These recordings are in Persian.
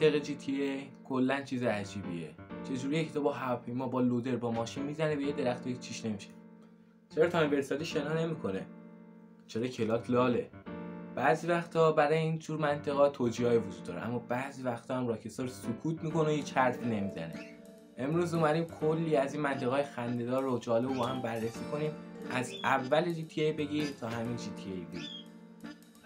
منطقه جی تی ای کلا چیز عجیبیه. چجوریه که تو با هواپیما با لودر با ماشین میزنه به یه درخت و هیچ چیش نمیشه؟ چرا تایم ورساتی شنا نمیکنه؟ چرا کلات لاله؟ بعضی وقتا برای این جور منطقه‌ها توجیه‌های وجود داره، اما بعضی وقتا هم راکستار سکوت میکنه و هیچ حرفی نمیزنه. امروز اومدیم کلی از این منطقه‌های خنده‌دار رو جالب با هم بررسی کنیم، از اول جی تی ای بگیر تا همین جی تی ای بی.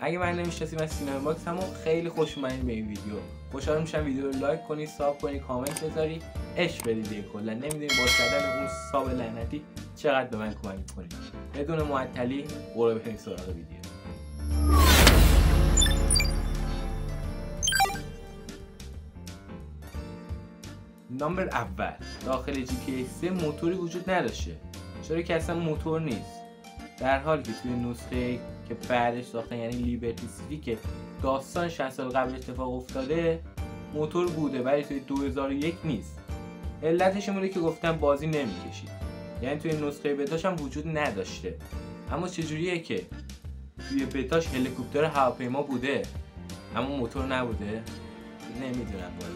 اگه من نمی‌شناسی من سینما باکس هم خیلی خوش اومدین به این ویدیو. خوشحال میشم ویدیو رو لایک کنی، ساب کنی، کامنت بذاری، عشق بدید. کلا نمیدونی با کردن اون ساب لعنتی چقدر به من کمک می‌کنی. بدون معطلی برو بریم سراغ ویدیو. نمبر اول، داخل جی تی ای 3 موتوری وجود نداشته. چرا که اصلا موتور نیست؟ در حالی که توی نسخه که بعدش ساختن یعنی لیبرتی سیتی که داستان 60 سال قبل اتفاق افتاده موتور بوده، ولی توی 2001 نیست. علتش اینه که گفتن بازی نمیکشید، یعنی توی نسخه بتاش هم وجود نداشته. اما چجوریه که توی بتاش هلیکوپتر هواپیما بوده اما موتور نبوده؟ نمیدونم والا.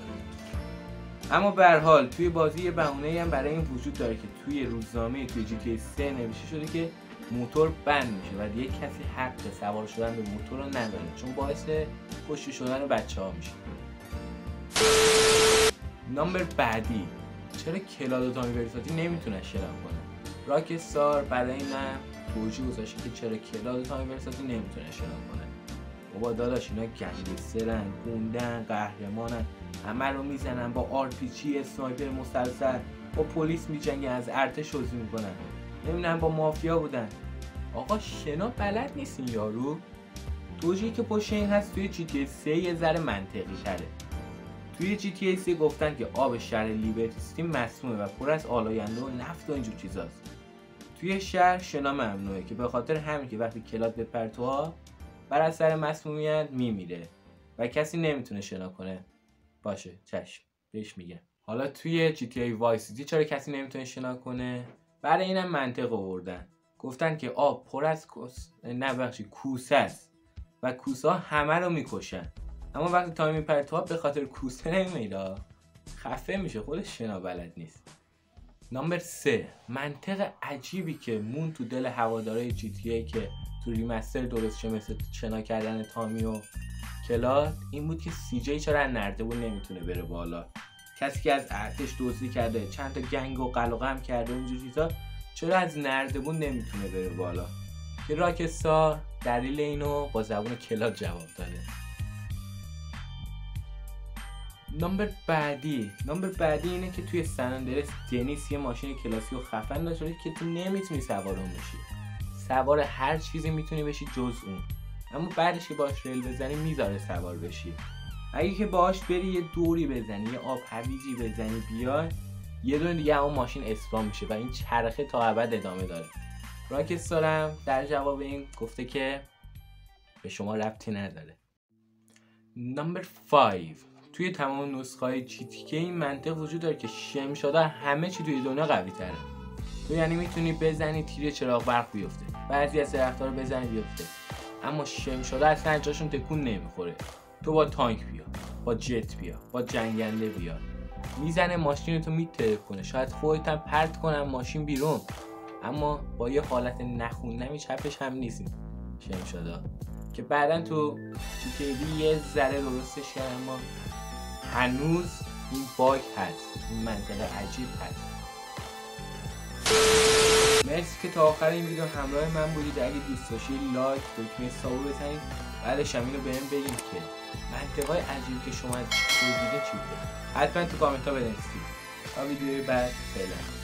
اما به هر حال توی بازی یه بهونه‌ای هم برای این وجود داره که توی روزنامه توی جی تی ای 3 نوشته شده که موتور بند میشه و دیگه کسی حق سوار شدن به موتور رو نداره، چون باعث کشته شدن بچه‌ها میشه. نمبر بعدی، چرا کلاد و تامی ورساتی نمیتونن شنا کنن؟ راکستار برای این توجیه گذاشته که چرا کلاد و تامی ورساتی نمیتونن شنا کنن. بابا داداش اینا گنگسترن، گوندن، قهرمانن، همه رو میزنن، با آر پی جی، اسنایپر مسلسل، با پلیس میجنگن، از ارتش عضو میکنن، نمیدونم با مافیا بودن. آقا شنا بلد نیستین یارو؟ توجیهی که پشت این هست توی جی تی ای 3 یه ذره منطقی تره. توی جی تی ای 3 گفتن که آب شهر لیبرتی سیتی مسمومه و پر از آلاینده و نفت و اینجور چیزاست. توی شهر شنا ممنوعه که به خاطر همین که وقتی کلاد بپره توها بر اثر مسمومیت میمیره و کسی نمیتونه شنا کنه. باشه چشم بهش میگم. حالا توی جی تی ای وای سیتی چرا کسی نمیتونه شنا کنه؟ برای اینم منطق آوردن. گفتن که آب پر از کوسه است و کوسه ها همه رو میکشن، اما وقتی تامی میپره تو به خاطر کوسه نمیره، خفه میشه، خودش شنا بلد نیست. نمبر 3، منطق عجیبی که مون تو دل هوادارهای جی تی ای که تو ریمستر درست شه مثل شنا کردن تامی و کلاد این بود که سی جی چرا از نردبون نمیتونه بره بالا. کسی که از ارتش دزدی کرده، چند تا گنگ و قلقم کرده اونجور چیزا، چرا از نردبون نمیتونه بره بالا؟ که راکستار دلیل اینو با زبون کلاد جواب داده. نمبر بعدی اینه که توی سن اندرس دنیس یه ماشین کلاسی و خفن داشته که تو نمیتونی سوار اون بشی. سوار هر چیزی میتونی بشی جز اون، اما بعدش که باش ریل بزنی میذاره سوار بشی. اگه که باش بری یه دوری بزنی، یه آب هویجی بزنی بیای، یه دونه دیگه همون ماشین اسپام میشه و این چرخه تا ابد ادامه داره. راکستارم در جواب این گفته که به شما ربطی نداره. نمبر 5، توی تمام نسخه‌های جی تی ای این منطق وجود داره که شمشادا همه چی توی دنیا قوی تره. تو یعنی میتونی بزنی تیر چراغ برق بیفته، بعضی از درخت‌ها رو بزنی بیفته، اما شمشادا اصلا جاشون تکون نمیخوره. تو با تانک بیا، با جت بیا، با جنگنده بیا، میزنه ماشین تو میتره کنه، شاید خودت هم پرت کنن ماشین بیرون، اما با یه حالت نخوندنی چپش هم نیست شمشادا که بعدن تو جی تی ای یه ذره درستش کردن، اما هنوز این باگ هست، این منطقه عجیب هست. مرسی که تا آخر این ویدیو همراه من بودید. اگه دوست داشتید لایک، دکمه سابو بزنید، بعدش هم اینو بهم بگید که منطقه‌های عجیبی که شما از دیدید چی بوده. حتما تو کامنت ها بنویسید. تا ویدیوی بعد فعلا.